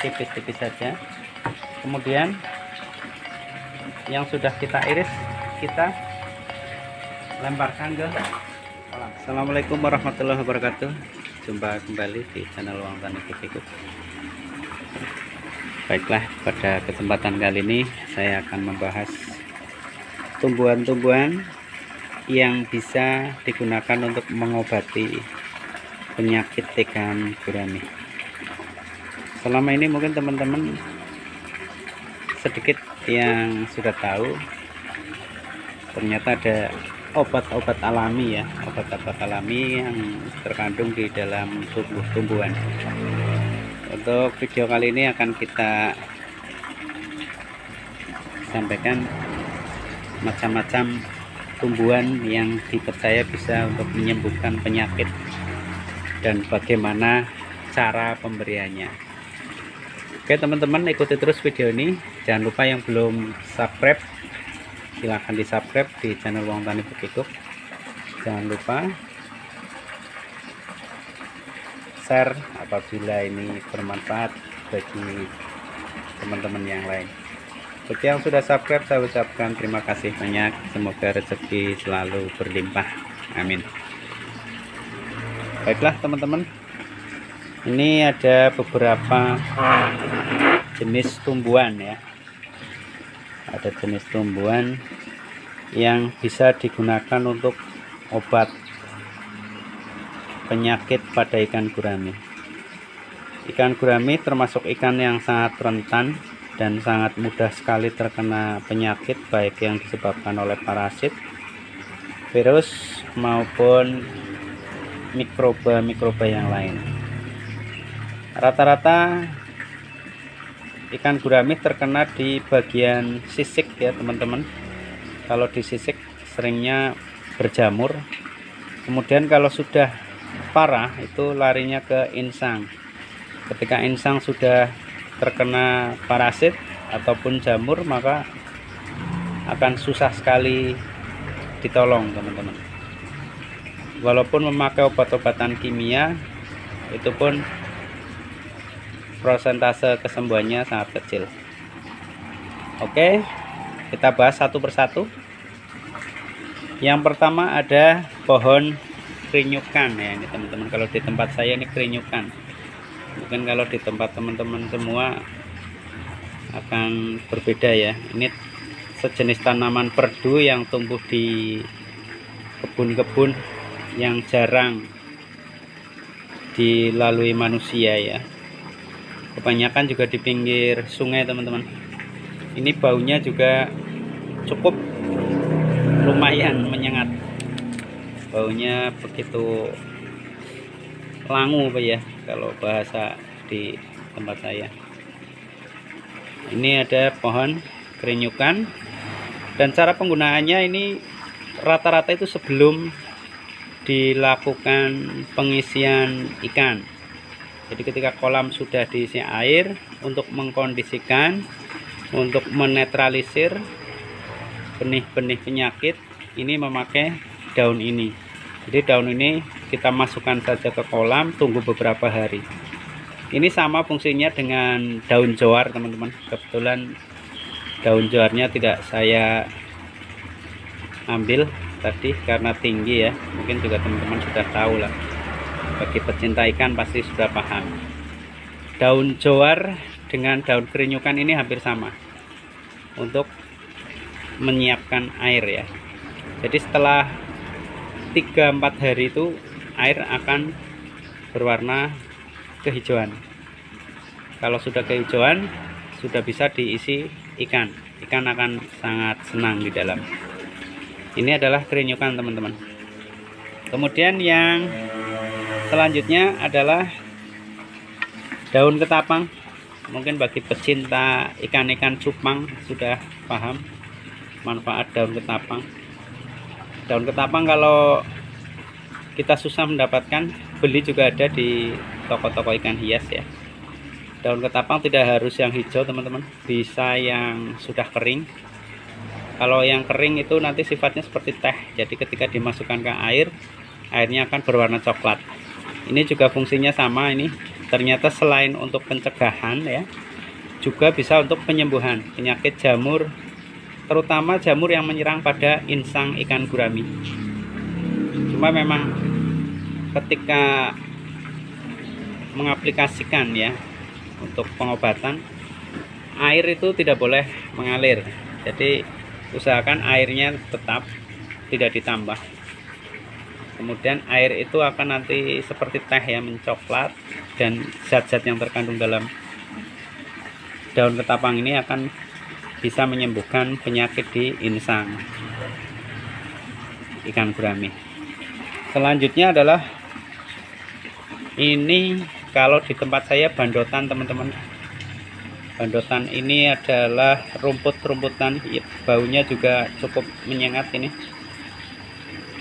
tipis-tipis saja. Kemudian yang sudah kita iris kita lemparkan ke kolam. Assalamualaikum warahmatullahi wabarakatuh. Jumpa kembali di channel Uang Tani Ikut. Baiklah, pada kesempatan kali ini saya akan membahas tumbuhan-tumbuhan yang bisa digunakan untuk mengobati penyakit ikan gurame. Selama ini mungkin teman-teman sedikit yang sudah tahu, ternyata ada obat-obat alami ya, obat-obat alami yang terkandung di dalam tumbuh-tumbuhan. Untuk video kali ini akan kita sampaikan macam-macam tumbuhan yang dipercaya bisa untuk menyembuhkan penyakit dan bagaimana cara pemberiannya. Oke teman-teman, ikuti terus video ini. Jangan lupa yang belum subscribe, silahkan di subscribe di channel Uang Tani Ikut. Jangan lupa share apabila ini bermanfaat bagi teman-teman yang lain. Bagi yang sudah subscribe, saya ucapkan terima kasih banyak. Semoga rezeki selalu berlimpah, amin. Baiklah teman-teman, ini ada beberapa jenis tumbuhan ya. Ada jenis tumbuhan yang bisa digunakan untuk obat penyakit pada ikan gurame. Ikan gurame termasuk ikan yang sangat rentan dan sangat mudah sekali terkena penyakit, baik yang disebabkan oleh parasit, virus maupun mikroba yang lain. Rata-rata ikan gurame terkena di bagian sisik ya teman-teman. Kalau di sisik seringnya berjamur. Kemudian kalau sudah parah itu larinya ke insang. Ketika insang sudah terkena parasit ataupun jamur, maka akan susah sekali ditolong teman-teman. Walaupun memakai obat-obatan kimia, itu pun persentase kesembuhannya sangat kecil. Oke, kita bahas satu persatu. Yang pertama ada pohon kerinyukan ya, ini teman-teman. Kalau di tempat saya ini kerinyukan. Mungkin kalau di tempat teman-teman semua akan berbeda ya. Ini sejenis tanaman perdu yang tumbuh di kebun-kebun yang jarang dilalui manusia ya. Kebanyakan juga di pinggir sungai teman-teman. Ini baunya juga cukup lumayan menyengat. Baunya begitu langu Pak ya, kalau bahasa di tempat saya. Ini ada pohon kerinyukan, dan cara penggunaannya ini rata-rata itu sebelum dilakukan pengisian ikan. Jadi ketika kolam sudah diisi air, untuk mengkondisikan, untuk menetralisir benih-benih penyakit, ini memakai daun ini. Jadi daun ini kita masukkan saja ke kolam, tunggu beberapa hari. Ini sama fungsinya dengan daun jawar teman-teman. Kebetulan daun jawarnya tidak saya ambil tadi karena tinggi ya. Mungkin juga teman-teman sudah tahu lah. Bagi pecinta ikan pasti sudah paham. Daun jawar dengan daun kerinyukan ini hampir sama untuk menyiapkan air ya. Jadi setelah 3-4 hari itu air akan berwarna kehijauan. Kalau sudah kehijauan, sudah bisa diisi ikan. Ikan akan sangat senang di dalam. Ini adalah kerinyukan teman-teman. Kemudian yang selanjutnya adalah daun ketapang. Mungkin bagi pecinta ikan-ikan cupang sudah paham manfaat daun ketapang. Daun ketapang kalau kita susah mendapatkan, beli juga ada di toko-toko ikan hias ya. Daun ketapang tidak harus yang hijau teman-teman, bisa yang sudah kering. Kalau yang kering itu nanti sifatnya seperti teh, jadi ketika dimasukkan ke air, airnya akan berwarna coklat. Ini juga fungsinya sama, ini ternyata selain untuk pencegahan ya, juga bisa untuk penyembuhan penyakit jamur, terutama jamur yang menyerang pada insang ikan gurami. Cuma memang ketika mengaplikasikan ya untuk pengobatan, air itu tidak boleh mengalir. Jadi usahakan airnya tetap tidak ditambah. Kemudian air itu akan nanti seperti teh ya, mencoklat, dan zat-zat yang terkandung dalam daun ketapang ini akan bisa menyembuhkan penyakit di insang ikan gurami. Selanjutnya adalah ini, kalau di tempat saya bandotan teman-teman. Bandotan ini adalah rumput-rumputan, baunya juga cukup menyengat ini.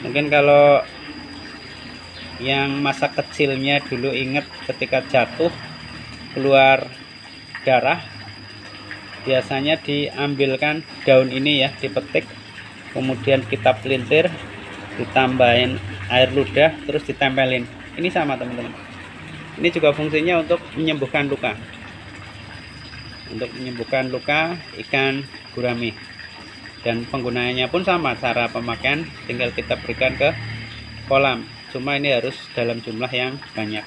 Mungkin kalau yang masa kecilnya dulu ingat ketika jatuh keluar darah, biasanya diambilkan daun ini ya, dipetik, kemudian kita pelintir, ditambahin air ludah, terus ditempelin. Ini sama teman-teman, ini juga fungsinya untuk menyembuhkan luka, ikan gurami. Dan penggunaannya pun sama, cara pemakaian tinggal kita berikan ke kolam, cuma ini harus dalam jumlah yang banyak.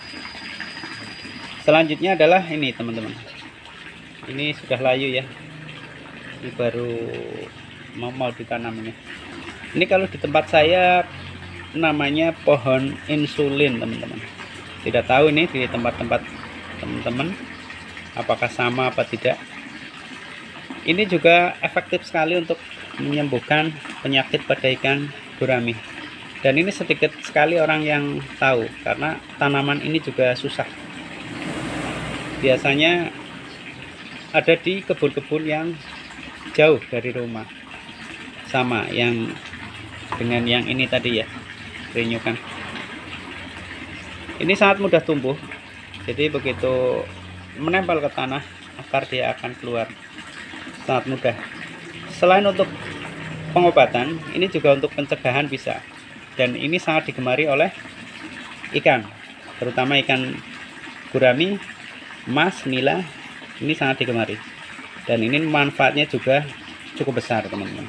Selanjutnya adalah ini teman-teman, ini sudah layu ya, ini baru mau ditanam ini. Ini kalau di tempat saya namanya pohon insulin teman-teman. Tidak tahu ini di tempat-tempat teman-teman apakah sama apa tidak. Ini juga efektif sekali untuk menyembuhkan penyakit pada ikan gurami. Dan ini sedikit sekali orang yang tahu, karena tanaman ini juga susah. Biasanya ada di kebun-kebun yang jauh dari rumah. Sama yang dengan yang ini tadi ya, rinyukan. Ini sangat mudah tumbuh. Jadi begitu menempel ke tanah, akar dia akan keluar. Sangat mudah. Selain untuk pengobatan, ini juga untuk pencegahan bisa. Dan ini sangat digemari oleh ikan, terutama ikan gurami, mas, nila. Ini sangat digemari, dan ini manfaatnya juga cukup besar teman-teman.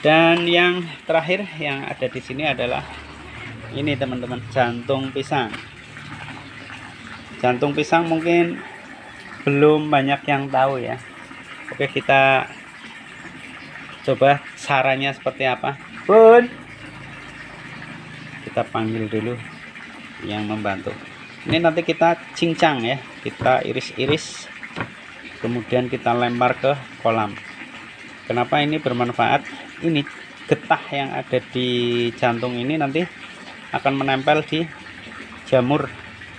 Dan yang terakhir yang ada di sini adalah ini teman-teman, jantung pisang. Jantung pisang mungkin belum banyak yang tahu ya. Oke, kita coba caranya seperti apa. Bun, kita panggil dulu yang membantu. Ini nanti kita cincang ya, kita iris-iris, kemudian kita lempar ke kolam. Kenapa ini bermanfaat? Ini getah yang ada di jantung ini nanti akan menempel di jamur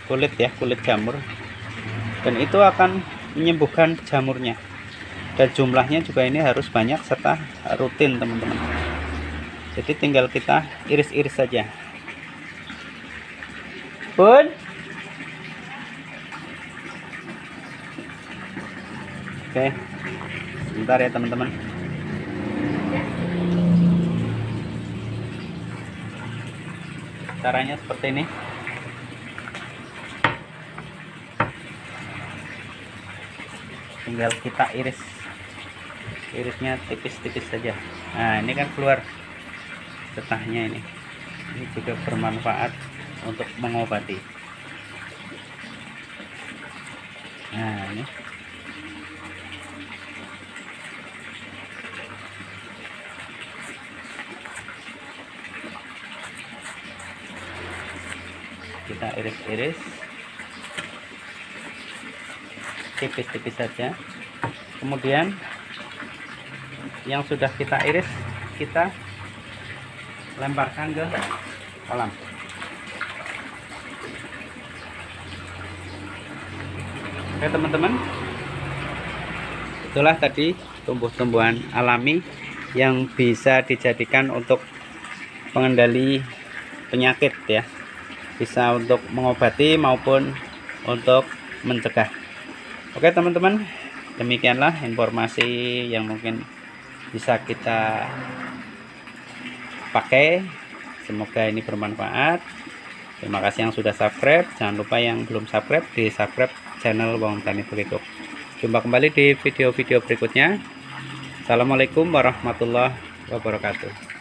kulit ya, kulit jamur, dan itu akan menyembuhkan jamurnya. Dan jumlahnya juga ini harus banyak serta rutin teman-teman. Jadi tinggal kita iris-iris saja. Bun, oke, sebentar ya teman-teman. Caranya seperti ini. Tinggal kita irisnya tipis-tipis saja. Nah, ini kan keluar getahnya ini. Ini juga bermanfaat untuk mengobati. Nah, ini kita iris-iris tipis-tipis saja. Kemudian yang sudah kita iris kita lemparkan ke kolam. Oke teman-teman, itulah tadi tumbuh-tumbuhan alami yang bisa dijadikan untuk pengendali penyakit ya, bisa untuk mengobati maupun untuk mencegah. Oke teman-teman, demikianlah informasi yang mungkin bisa kita pakai. Semoga ini bermanfaat. Terima kasih yang sudah subscribe. Jangan lupa yang belum subscribe di subscribe channel Wong Tani Berikut. Jumpa kembali di video-video berikutnya. Assalamualaikum warahmatullahi wabarakatuh.